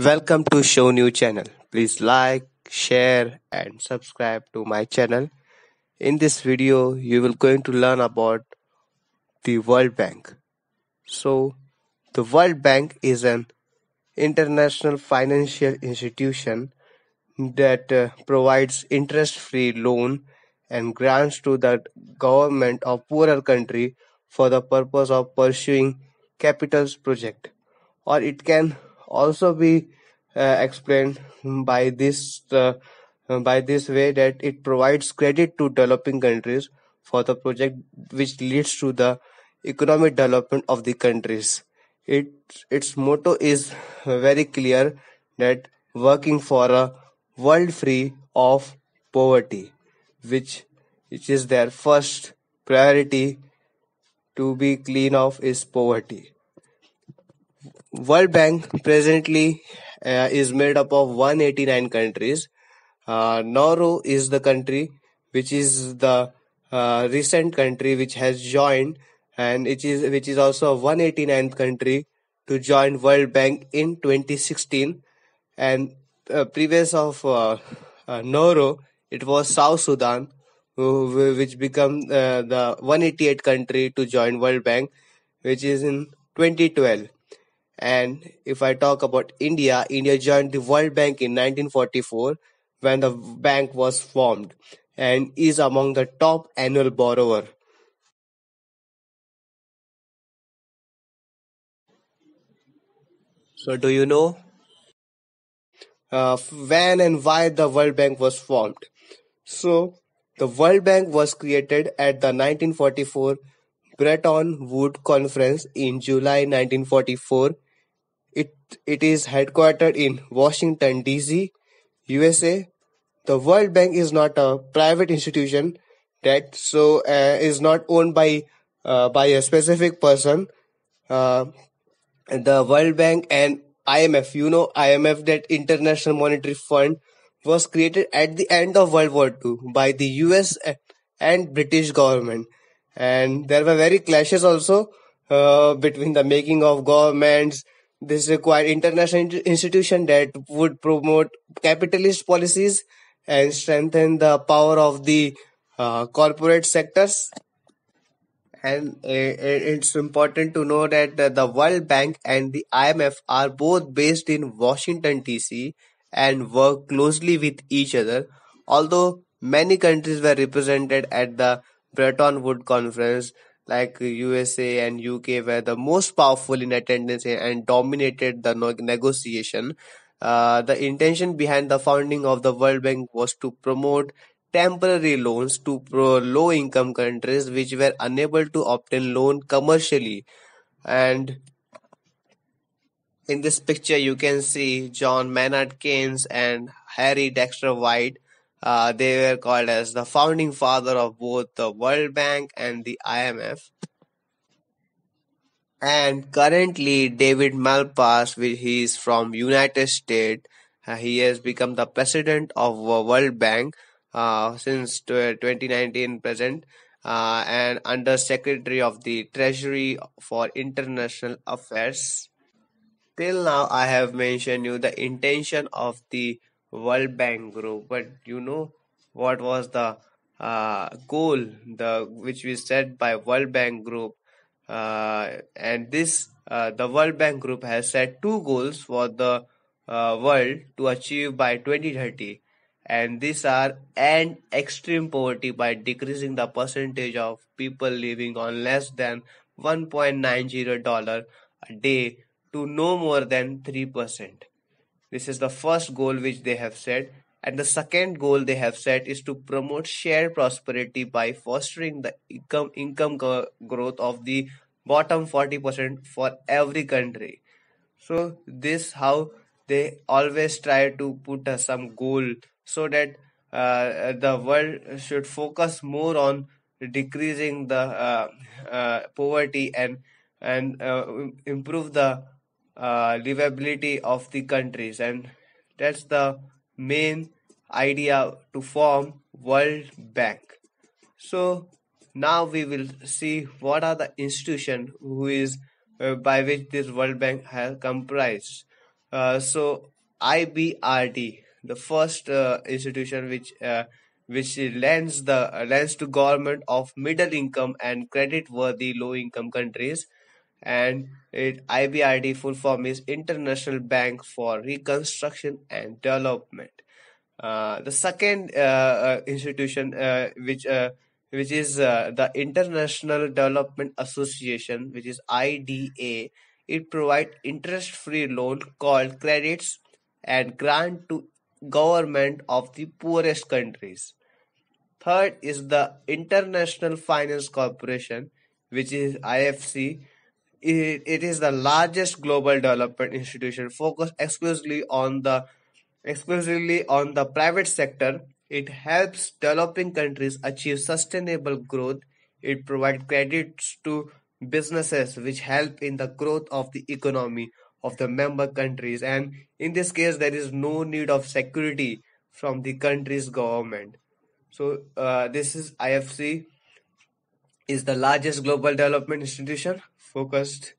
Welcome to Show New channel. Please like, share and subscribe to my channel. In this video, you will going to learn about the World Bank. So, the World Bank is an international financial institution that provides interest-free loan and grants to the government of poorer country for the purpose of pursuing capital's project, or it can also be explained by this way that it provides credit to developing countries for the project which leads to the economic development of the countries. Its motto is very clear, that working for a world free of poverty, which which is their first priority. To be clean of is poverty. World Bank presently is made up of 189 countries. Nauru is the country which is the recent country which has joined, and which is also a 189th country to join World Bank in 2016. And previous of Nauru, it was South Sudan, which become the 188th country to join World Bank, which is in 2012. And if I talk about India, India joined the World Bank in 1944 when the bank was formed, and is among the top annual borrower. So do you know when and why the World Bank was formed? So the World Bank was created at the 1944 Bretton Woods Conference in July 1944. It, it is headquartered in Washington, D.C., USA. The World Bank is not a private institution that is not owned by a specific person. Uh, the World Bank and IMF, IMF, that International Monetary Fund, was created at the end of World War II by the US and British government, and there were very clashes also between the making of governments. This required international institution that would promote capitalist policies and strengthen the power of the corporate sectors. And it's important to know that the World Bank and the IMF are both based in Washington, D.C., and work closely with each other. Although many countries were represented at the Bretton Woods Conference, like USA and UK, were the most powerful in attendance and dominated the negotiation. The intention behind the founding of the World Bank was to promote temporary loans to low income countries which were unable to obtain loan commercially. And in this picture you can see John Maynard Keynes and Harry Dexter White. They were called as the founding father of both the World Bank and the IMF. And currently David Malpass, he is from United States. He has become the president of World Bank since 2019 present, and under Secretary of the Treasury for International Affairs. Till now, I have mentioned you the intention of the World Bank Group, but you know what was the goal, the which we set by World Bank Group, and this the World Bank Group has set two goals for the world to achieve by 2030, and these are: end extreme poverty by decreasing the percentage of people living on less than $1.90 a day to no more than 3%. This is the first goal which they have set. And the second goal they have set is to promote shared prosperity by fostering the growth of the bottom 40% for every country. So this how they always try to put some goal, so that the world should focus more on decreasing the poverty, and improve the livability of the countries. And that's the main idea to form World Bank. So now we will see what are the institution who is by which this World Bank has comprised. So IBRD, the first institution which lends to government of middle income and credit worthy low income countries, and IBRD full form is International Bank for Reconstruction and Development. The second institution, which is the International Development Association, which is IDA, it provides interest-free loan called credits and grant to government of the poorest countries. Third is the International Finance Corporation, which is IFC. It is the largest global development institution focused exclusively on the private sector. It helps developing countries achieve sustainable growth. It provides credits to businesses which help in the growth of the economy of the member countries. And in this case, there is no need of security from the country's government. So this is IFC is the largest global development institution focused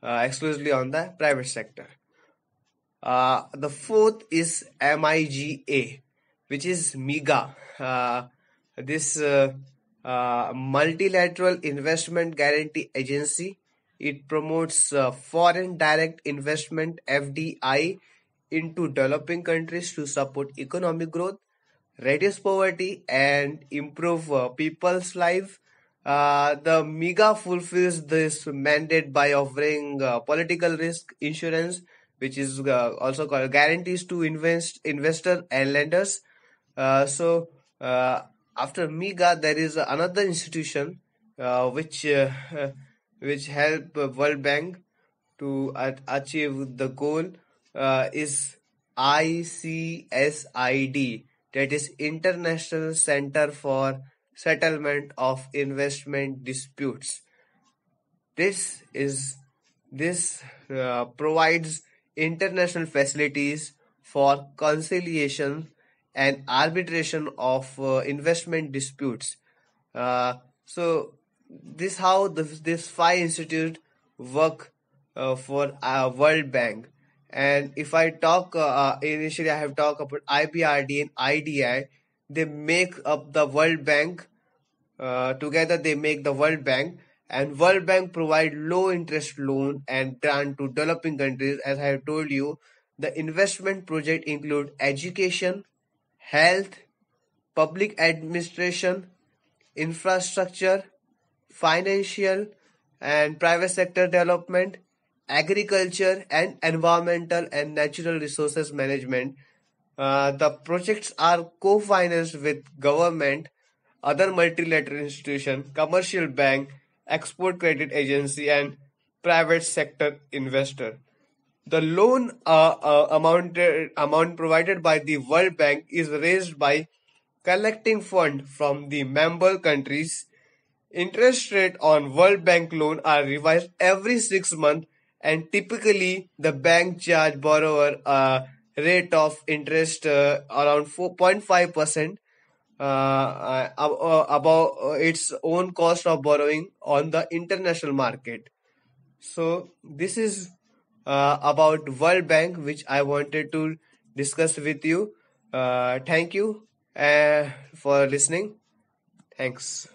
exclusively on the private sector. The fourth is MIGA, which is MIGA. This multilateral investment guarantee agency. It promotes foreign direct investment (FDI) into developing countries to support economic growth, reduce poverty, and improve people's life. The MIGA fulfills this mandate by offering political risk insurance, which is also called guarantees to investor and lenders. So after MIGA, there is another institution which help World Bank to achieve the goal is ICSID, that is International Center for Settlement of Investment Disputes. This provides international facilities for conciliation and arbitration of investment disputes. So this how this five institute work for World Bank. And if I talk initially, I have talked about IBRD and IDI. They make up the World Bank. Together, they make the World Bank. And World Bank provide low interest loan and grant to developing countries. As I have told you, the investment project include education, health, public administration, infrastructure, financial and private sector development, agriculture, and environmental and natural resources management. The projects are co-financed with government, other multilateral institution, commercial bank, export credit agency, and private sector investor. The loan amount provided by the World Bank is raised by collecting fund from the member countries. Interest rate on World Bank loan are revised every 6 months, and typically the bank charge borrower a rate of interest around 4.5% above its own cost of borrowing on the international market. So this is about World Bank, which I wanted to discuss with you. Thank you for listening. Thanks.